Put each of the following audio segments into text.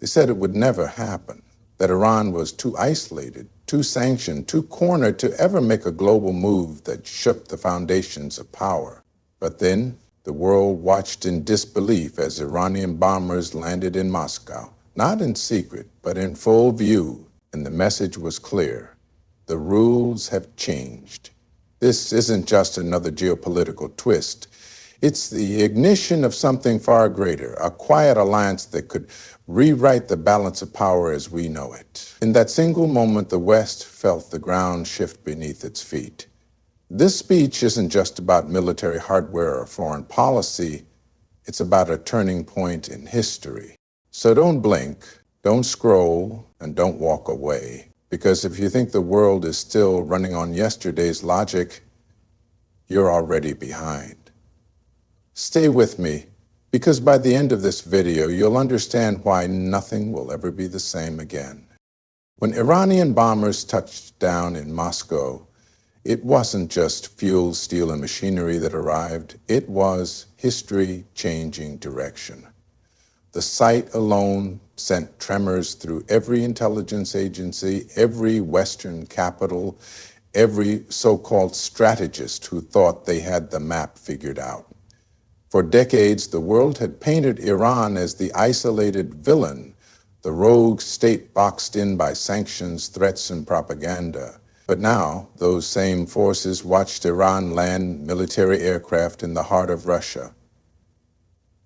They said it would never happen, that Iran was too isolated, too sanctioned, too cornered to ever make a global move that shook the foundations of power. But then the world watched in disbelief as Iranian bombers landed in Moscow, not in secret, but in full view, and the message was clear. The rules have changed. This isn't just another geopolitical twist. It's the ignition of something far greater, a quiet alliance that could rewrite the balance of power as we know it. In that single moment, the West felt the ground shift beneath its feet. This speech isn't just about military hardware or foreign policy. It's about a turning point in history. So don't blink, don't scroll, and don't walk away. Because if you think the world is still running on yesterday's logic, you're already behind. Stay with me, because by the end of this video, you'll understand why nothing will ever be the same again. When Iranian bombers touched down in Moscow, it wasn't just fuel, steel, and machinery that arrived. It was history-changing direction. The sight alone sent tremors through every intelligence agency, every Western capital, every so-called strategist who thought they had the map figured out. For decades, the world had painted Iran as the isolated villain, the rogue state boxed in by sanctions, threats, and propaganda. But now, those same forces watched Iran land military aircraft in the heart of Russia,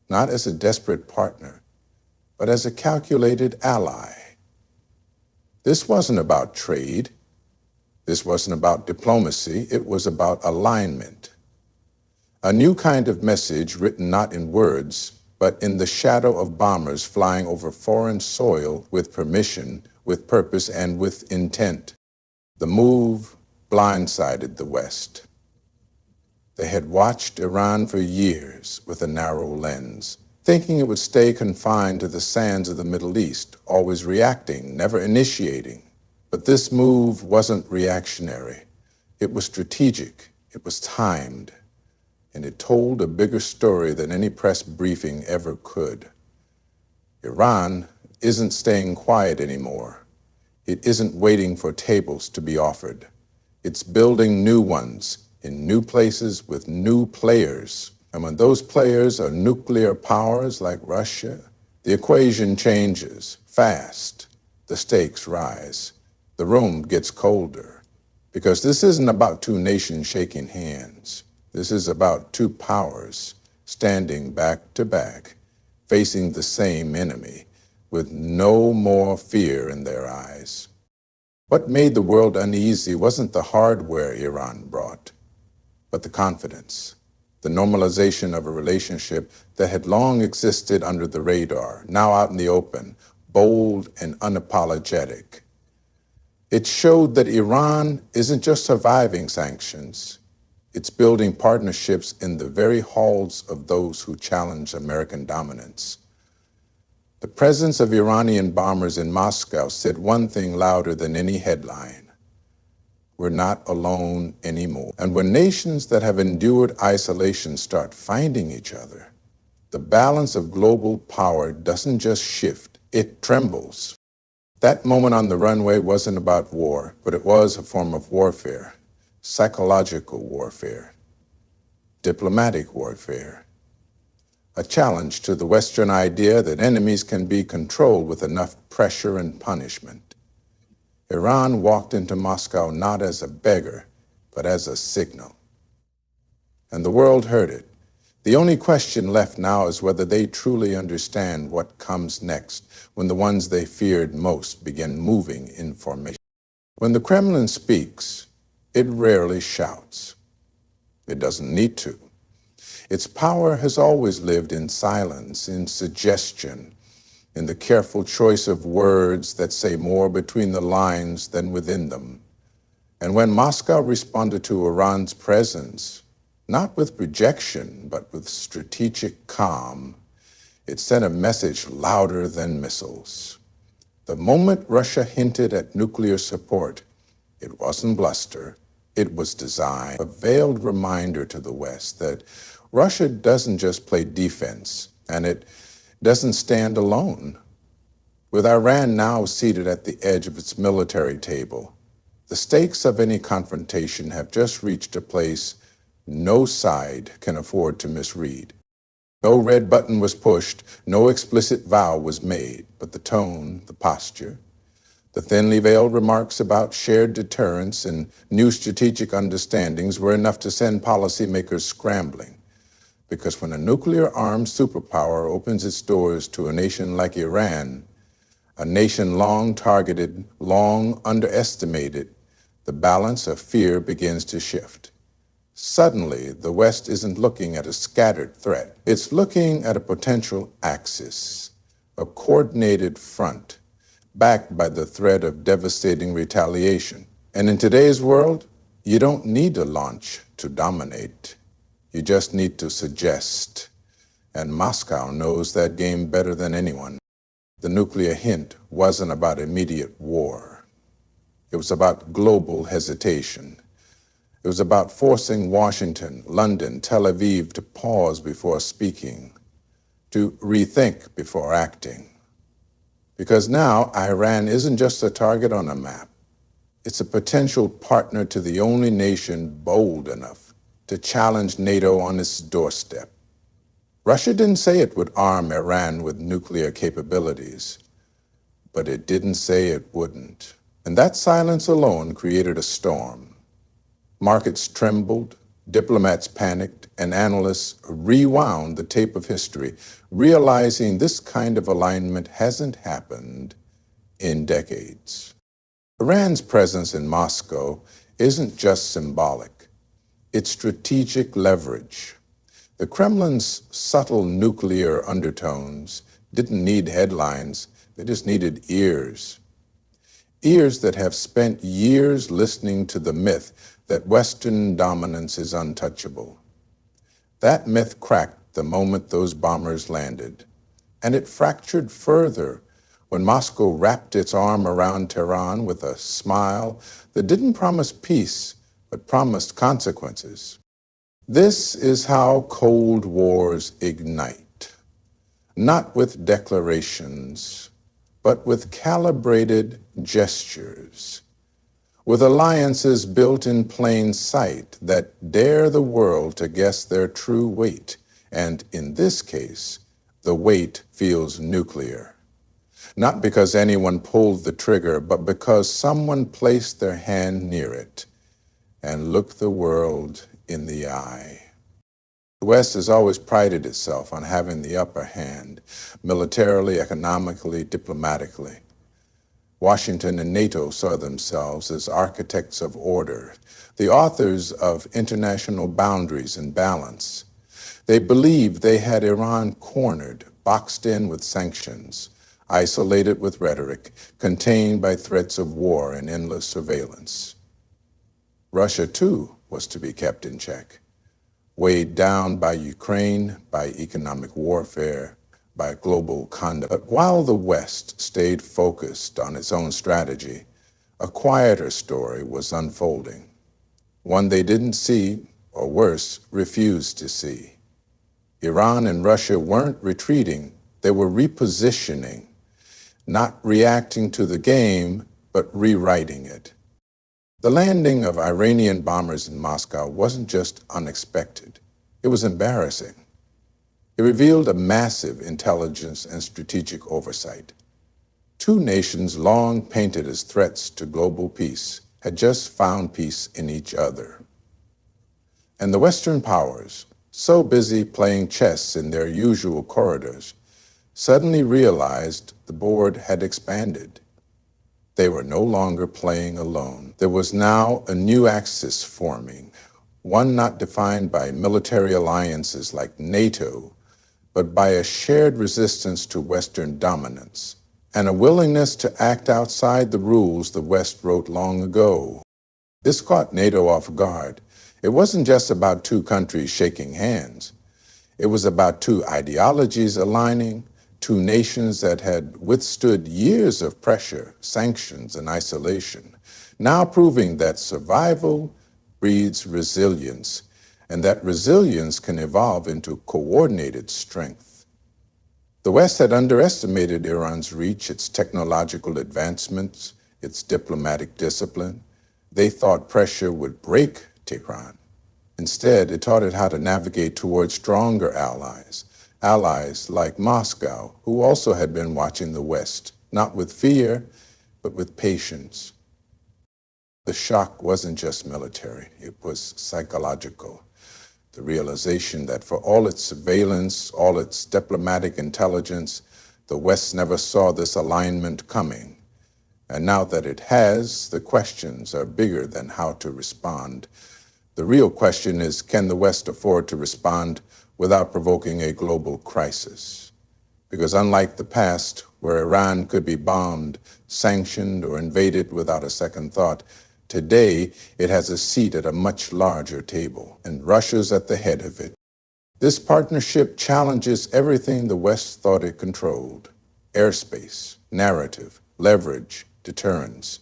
not as a desperate partner, but as a calculated ally. This wasn't about trade. This wasn't about diplomacy. It was about alignment. A new kind of message written not in words, but in the shadow of bombers flying over foreign soil with permission, with purpose, and with intent. The move blindsided the West. They had watched Iran for years with a narrow lens, thinking it would stay confined to the sands of the Middle East, always reacting, never initiating. But this move wasn't reactionary. It was strategic. It was timed. And it told a bigger story than any press briefing ever could. Iran isn't staying quiet anymore. It isn't waiting for tables to be offered. It's building new ones in new places with new players. And when those players are nuclear powers like Russia, the equation changes fast. The stakes rise. The room gets colder. Because this isn't about two nations shaking hands. This is about two powers standing back to back, facing the same enemy, with no more fear in their eyes. What made the world uneasy wasn't the hardware Iran brought, but the confidence, the normalization of a relationship that had long existed under the radar, now out in the open, bold and unapologetic. It showed that Iran isn't just surviving sanctions. It's building partnerships in the very halls of those who challenge American dominance. The presence of Iranian bombers in Moscow said one thing louder than any headline. We're not alone anymore. And when nations that have endured isolation start finding each other, the balance of global power doesn't just shift, it trembles. That moment on the runway wasn't about war, but it was a form of warfare. Psychological warfare, diplomatic warfare, a challenge to the Western idea that enemies can be controlled with enough pressure and punishment. Iran walked into Moscow not as a beggar, but as a signal. And the world heard it. The only question left now is whether they truly understand what comes next when the ones they feared most begin moving in formation. When the Kremlin speaks, it rarely shouts. It doesn't need to. Its power has always lived in silence, in suggestion, in the careful choice of words that say more between the lines than within them. And when Moscow responded to Iran's presence, not with rejection, but with strategic calm, it sent a message louder than missiles. The moment Russia hinted at nuclear support, it wasn't bluster. It was design, a veiled reminder to the West that Russia doesn't just play defense, and it doesn't stand alone. With Iran now seated at the edge of its military table, the stakes of any confrontation have just reached a place no side can afford to misread. No red button was pushed, no explicit vow was made, but the tone, the posture, the thinly veiled remarks about shared deterrence and new strategic understandings were enough to send policymakers scrambling. Because when a nuclear-armed superpower opens its doors to a nation like Iran, a nation long targeted, long underestimated, the balance of fear begins to shift. Suddenly, the West isn't looking at a scattered threat. It's looking at a potential axis, a coordinated front, backed by the threat of devastating retaliation. And in today's world, you don't need to launch to dominate. You just need to suggest. And Moscow knows that game better than anyone. The nuclear hint wasn't about immediate war. It was about global hesitation. It was about forcing Washington, London, Tel Aviv to pause before speaking, to rethink before acting. Because now Iran isn't just a target on a map. It's a potential partner to the only nation bold enough to challenge NATO on its doorstep. Russia didn't say it would arm Iran with nuclear capabilities, but it didn't say it wouldn't. And that silence alone created a storm. Markets trembled, diplomats panicked, and analysts rewound the tape of history, realizing this kind of alignment hasn't happened in decades. Iran's presence in Moscow isn't just symbolic. It's strategic leverage. The Kremlin's subtle nuclear undertones didn't need headlines, they just needed ears. Ears that have spent years listening to the myth that Western dominance is untouchable. That myth cracked the moment those bombers landed, and it fractured further when Moscow wrapped its arm around Tehran with a smile that didn't promise peace, but promised consequences. This is how Cold Wars ignite, not with declarations, but with calibrated gestures, with alliances built in plain sight that dare the world to guess their true weight. And in this case, the weight feels nuclear. Not because anyone pulled the trigger, but because someone placed their hand near it and looked the world in the eye. The West has always prided itself on having the upper hand, militarily, economically, diplomatically. Washington and NATO saw themselves as architects of order, the authors of international boundaries and balance. They believed they had Iran cornered, boxed in with sanctions, isolated with rhetoric, contained by threats of war and endless surveillance. Russia, too, was to be kept in check, weighed down by Ukraine, by economic warfare, by global conduct. But while the West stayed focused on its own strategy, a quieter story was unfolding, one they didn't see, or worse, refused to see. Iran and Russia weren't retreating, they were repositioning, not reacting to the game, but rewriting it. The landing of Iranian bombers in Moscow wasn't just unexpected, it was embarrassing. It revealed a massive intelligence and strategic oversight. Two nations long painted as threats to global peace had just found peace in each other. And the Western powers, so busy playing chess in their usual corridors, suddenly realized the board had expanded. They were no longer playing alone. There was now a new axis forming, one not defined by military alliances like NATO, but by a shared resistance to Western dominance and a willingness to act outside the rules the West wrote long ago. This caught NATO off guard. It wasn't just about two countries shaking hands. It was about two ideologies aligning, two nations that had withstood years of pressure, sanctions, and isolation, now proving that survival breeds resilience, and that resilience can evolve into coordinated strength. The West had underestimated Iran's reach, its technological advancements, its diplomatic discipline. They thought pressure would break Tehran. Instead, it taught it how to navigate towards stronger allies, allies like Moscow, who also had been watching the West, not with fear, but with patience. The shock wasn't just military, it was psychological. The realization that for all its surveillance, all its diplomatic intelligence, the West never saw this alignment coming. And now that it has, the questions are bigger than how to respond. The real question is, can the West afford to respond without provoking a global crisis? Because unlike the past, where Iran could be bombed, sanctioned, or invaded without a second thought, today it has a seat at a much larger table, and Russia's at the head of it. This partnership challenges everything the West thought it controlled: airspace, narrative, leverage, deterrence.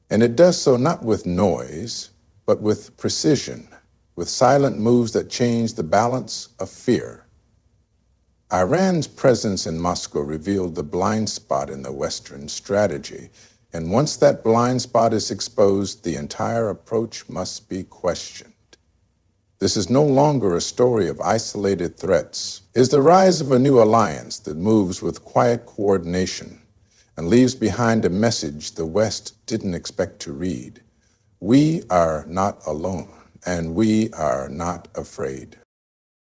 And it does so not with noise, but with precision, with silent moves that change the balance of fear. Iran's presence in Moscow revealed the blind spot in the Western strategy, and once that blind spot is exposed, the entire approach must be questioned. This is no longer a story of isolated threats. It is the rise of a new alliance that moves with quiet coordination and leaves behind a message the West didn't expect to read. We are not alone, and we are not afraid.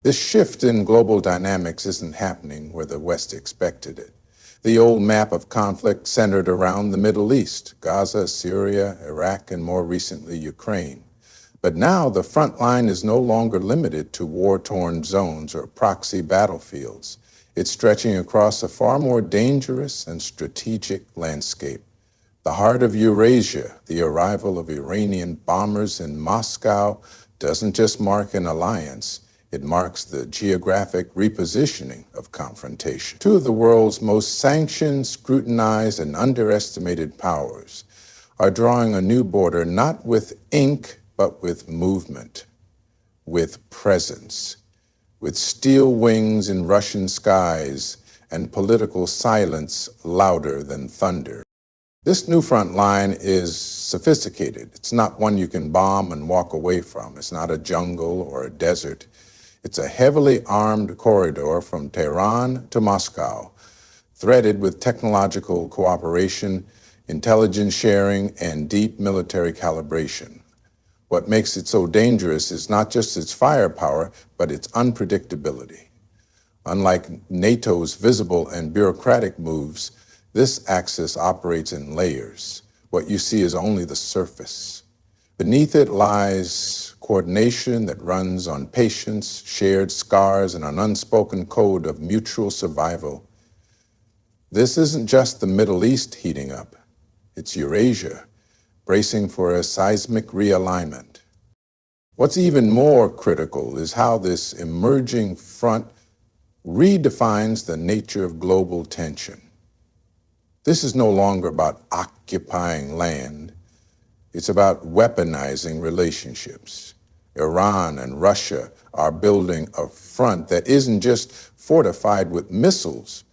This shift in global dynamics isn't happening where the West expected it. The old map of conflict centered around the Middle East, Gaza, Syria, Iraq, and more recently, Ukraine. But now the front line is no longer limited to war-torn zones or proxy battlefields. It's stretching across a far more dangerous and strategic landscape. The heart of Eurasia, the arrival of Iranian bombers in Moscow, doesn't just mark an alliance, it marks the geographic repositioning of confrontation. Two of the world's most sanctioned, scrutinized, and underestimated powers are drawing a new border not with ink, but with movement, with presence, with steel wings in Russian skies and political silence louder than thunder. This new front line is sophisticated. It's not one you can bomb and walk away from. It's not a jungle or a desert. It's a heavily armed corridor from Tehran to Moscow, threaded with technological cooperation, intelligence sharing, and deep military calibration. What makes it so dangerous is not just its firepower, but its unpredictability. Unlike NATO's visible and bureaucratic moves, this axis operates in layers. What you see is only the surface. Beneath it lies coordination that runs on patience, shared scars, and an unspoken code of mutual survival. This isn't just the Middle East heating up. It's Eurasia, bracing for a seismic realignment. What's even more critical is how this emerging front redefines the nature of global tension. This is no longer about occupying land. It's about weaponizing relationships. Iran and Russia are building a front that isn't just fortified with missiles,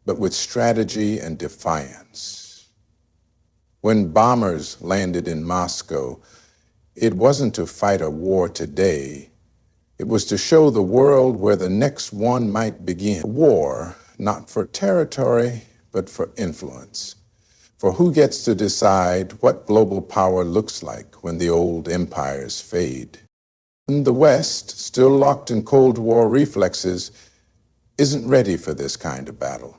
but with strategy and defiance. When bombers landed in Moscow, it wasn't to fight a war today. It was to show the world where the next one might begin. A war, not for territory, but for influence. For who gets to decide what global power looks like when the old empires fade? And the West, still locked in Cold War reflexes, isn't ready for this kind of battle.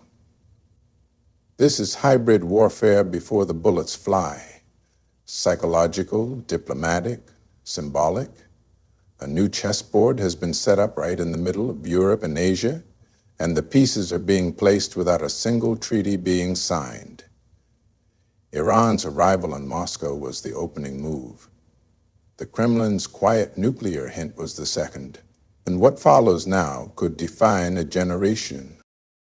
This is hybrid warfare before the bullets fly. Psychological, diplomatic, symbolic. A new chessboard has been set up right in the middle of Europe and Asia, and the pieces are being placed without a single treaty being signed. Iran's arrival in Moscow was the opening move. The Kremlin's quiet nuclear hint was the second. And what follows now could define a generation.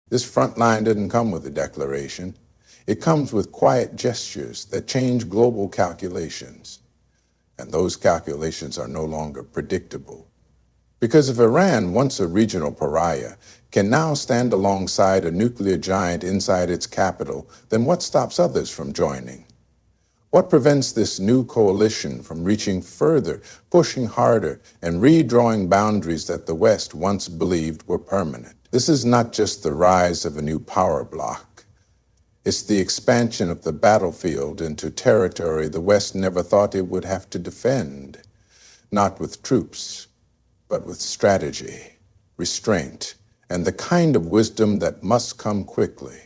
This front line didn't come with a declaration. It comes with quiet gestures that change global calculations. And those calculations are no longer predictable. Because if Iran, once a regional pariah, can now stand alongside a nuclear giant inside its capital, then what stops others from joining? What prevents this new coalition from reaching further, pushing harder, and redrawing boundaries that the West once believed were permanent? This is not just the rise of a new power bloc. It's the expansion of the battlefield into territory the West never thought it would have to defend, not with troops, but with strategy, restraint, and the kind of wisdom that must come quickly,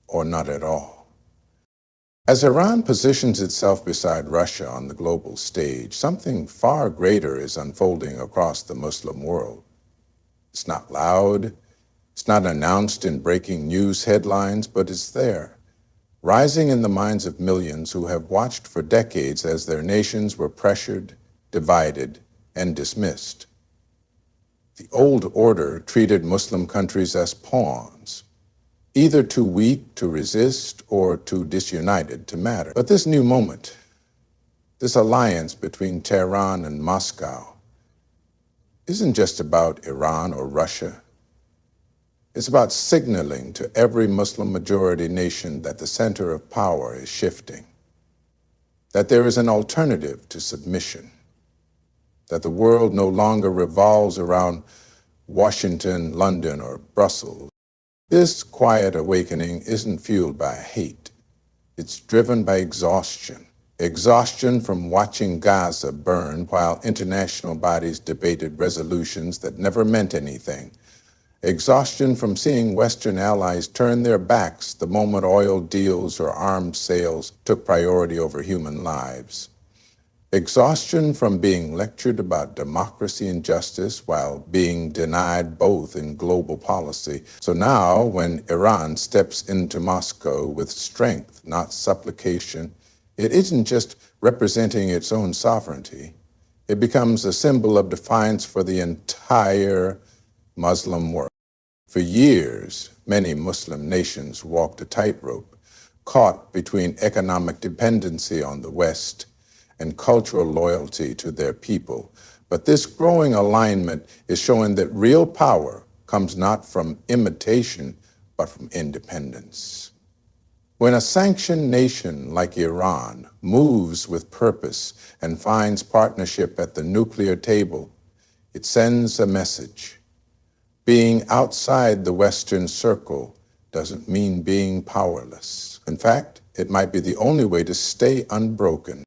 or not at all. As Iran positions itself beside Russia on the global stage, something far greater is unfolding across the Muslim world. It's not loud, it's not announced in breaking news headlines, but it's there, rising in the minds of millions who have watched for decades as their nations were pressured, divided, and dismissed. The old order treated Muslim countries as pawns, either too weak to resist or too disunited to matter. But this new moment, this alliance between Tehran and Moscow, isn't just about Iran or Russia. It's about signaling to every Muslim majority nation that the center of power is shifting, that there is an alternative to submission, that the world no longer revolves around Washington, London, or Brussels. This quiet awakening isn't fueled by hate. It's driven by exhaustion. Exhaustion from watching Gaza burn while international bodies debated resolutions that never meant anything. Exhaustion from seeing Western allies turn their backs the moment oil deals or arms sales took priority over human lives. Exhaustion from being lectured about democracy and justice while being denied both in global policy. So now, when Iran steps into Moscow with strength, not supplication, it isn't just representing its own sovereignty. It becomes a symbol of defiance for the entire Muslim world. For years, many Muslim nations walked a tightrope, caught between economic dependency on the West and cultural loyalty to their people. But this growing alignment is showing that real power comes not from imitation, but from independence. When a sanctioned nation like Iran moves with purpose and finds partnership at the nuclear table, it sends a message. Being outside the Western circle doesn't mean being powerless. In fact, it might be the only way to stay unbroken.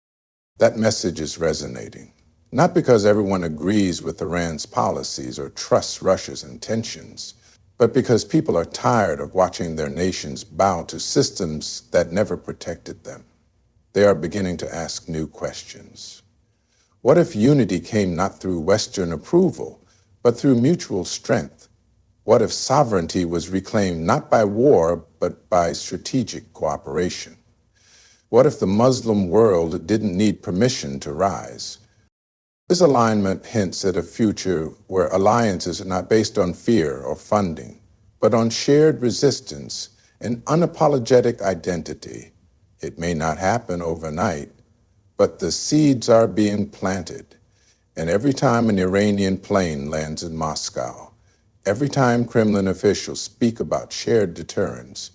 That message is resonating, not because everyone agrees with Iran's policies or trusts Russia's intentions, but because people are tired of watching their nations bow to systems that never protected them. They are beginning to ask new questions. What if unity came not through Western approval, but through mutual strength? What if sovereignty was reclaimed not by war, but by strategic cooperation? What if the Muslim world didn't need permission to rise? This alignment hints at a future where alliances are not based on fear or funding, but on shared resistance and unapologetic identity. It may not happen overnight, but the seeds are being planted. And every time an Iranian plane lands in Moscow, every time Kremlin officials speak about shared deterrence,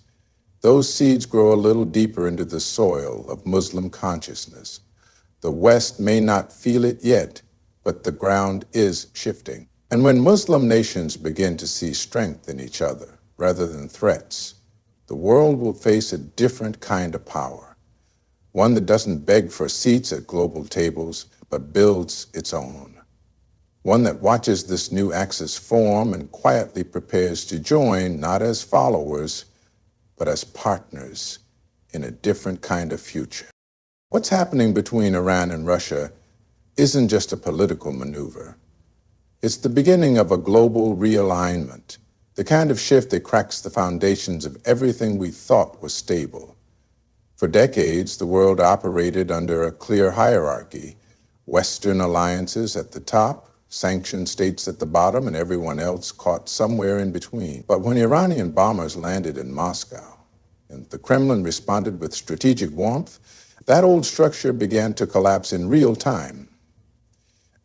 those seeds grow a little deeper into the soil of Muslim consciousness. The West may not feel it yet, but the ground is shifting. And when Muslim nations begin to see strength in each other rather than threats, the world will face a different kind of power, one that doesn't beg for seats at global tables, but builds its own. One that watches this new axis form and quietly prepares to join, not as followers, but as partners in a different kind of future. What's happening between Iran and Russia isn't just a political maneuver. It's the beginning of a global realignment, the kind of shift that cracks the foundations of everything we thought was stable. For decades, the world operated under a clear hierarchy, Western alliances at the top, sanctioned states at the bottom, and everyone else caught somewhere in between. But when Iranian bombers landed in Moscow and the Kremlin responded with strategic warmth, that old structure began to collapse in real time.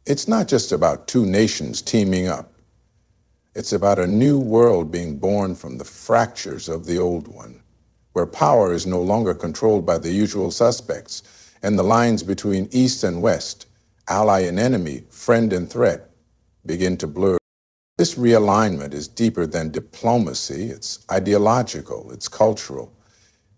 It's not just about two nations teaming up. It's about a new world being born from the fractures of the old one, where power is no longer controlled by the usual suspects, and the lines between East and West, ally and enemy, friend and threat, begin to blur. This realignment is deeper than diplomacy. It's ideological, it's cultural.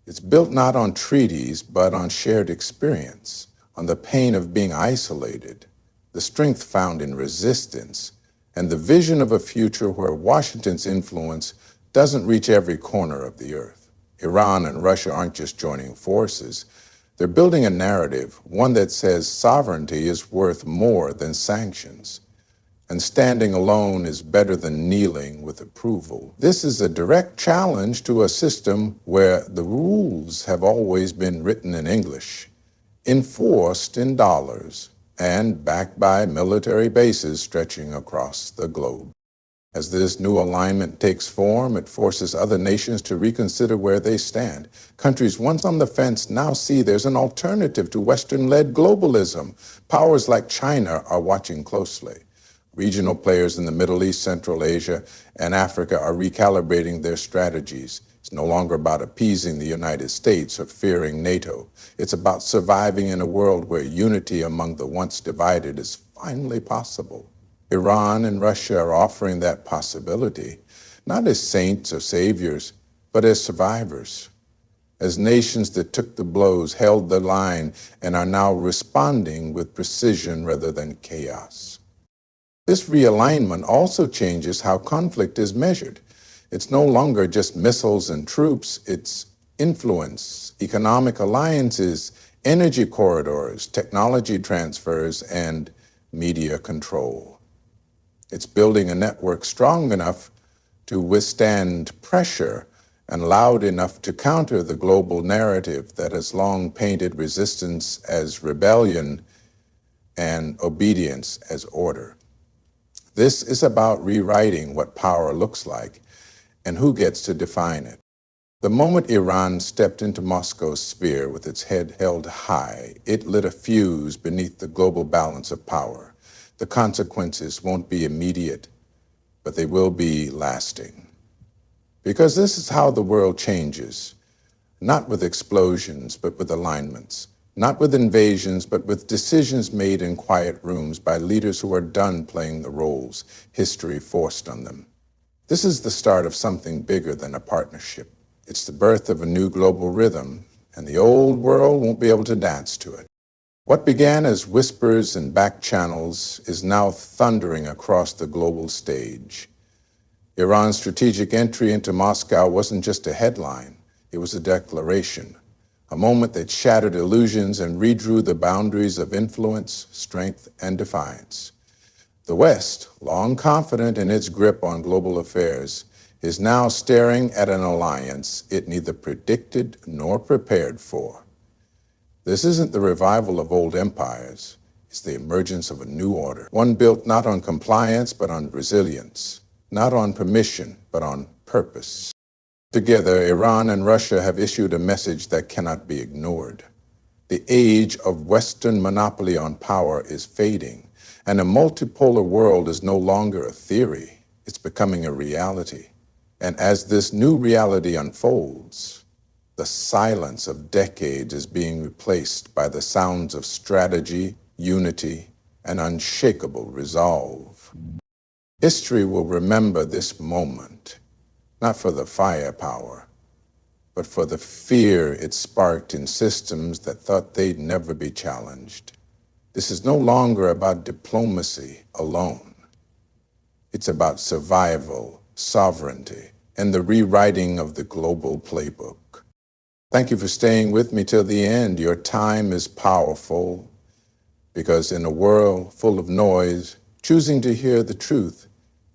It's built not on treaties, but on shared experience, on the pain of being isolated, the strength found in resistance, and the vision of a future where Washington's influence doesn't reach every corner of the earth. Iran and Russia aren't just joining forces. They're building a narrative, one that says sovereignty is worth more than sanctions, and standing alone is better than kneeling with approval. This is a direct challenge to a system where the rules have always been written in English, enforced in dollars, and backed by military bases stretching across the globe. As this new alignment takes form, it forces other nations to reconsider where they stand. Countries once on the fence now see there's an alternative to Western-led globalism. Powers like China are watching closely. Regional players in the Middle East, Central Asia, and Africa are recalibrating their strategies. It's no longer about appeasing the United States or fearing NATO. It's about surviving in a world where unity among the once divided is finally possible. Iran and Russia are offering that possibility, not as saints or saviors, but as survivors, as nations that took the blows, held the line, and are now responding with precision rather than chaos. This realignment also changes how conflict is measured. It's no longer just missiles and troops, it's influence, economic alliances, energy corridors, technology transfers, and media control. It's building a network strong enough to withstand pressure and loud enough to counter the global narrative that has long painted resistance as rebellion and obedience as order. This is about rewriting what power looks like and who gets to define it. The moment Iran stepped into Moscow's sphere with its head held high, it lit a fuse beneath the global balance of power. The consequences won't be immediate, but they will be lasting. Because this is how the world changes, not with explosions, but with alignments. Not with invasions, but with decisions made in quiet rooms by leaders who are done playing the roles history forced on them. This is the start of something bigger than a partnership. It's the birth of a new global rhythm, and the old world won't be able to dance to it. What began as whispers and back channels is now thundering across the global stage. Iran's strategic entry into Moscow wasn't just a headline, it was a declaration. A moment that shattered illusions and redrew the boundaries of influence, strength, and defiance. The West, long confident in its grip on global affairs, is now staring at an alliance it neither predicted nor prepared for. This isn't the revival of old empires. It's the emergence of a new order, one built not on compliance, but on resilience, not on permission, but on purpose. Together, Iran and Russia have issued a message that cannot be ignored. The age of Western monopoly on power is fading, and a multipolar world is no longer a theory. It's becoming a reality. And as this new reality unfolds, the silence of decades is being replaced by the sounds of strategy, unity, and unshakable resolve. History will remember this moment, not for the firepower, but for the fear it sparked in systems that thought they'd never be challenged. This is no longer about diplomacy alone. It's about survival, sovereignty, and the rewriting of the global playbook. Thank you for staying with me till the end. Your time is powerful, because in a world full of noise, choosing to hear the truth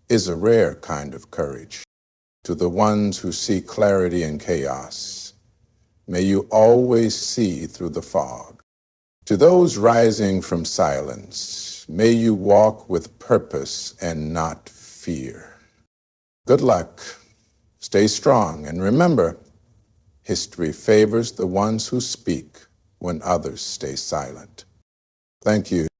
is a rare kind of courage. To the ones who seek clarity in chaos, may you always see through the fog. To those rising from silence, may you walk with purpose and not fear. Good luck, stay strong, and remember, history favors the ones who speak when others stay silent. Thank you.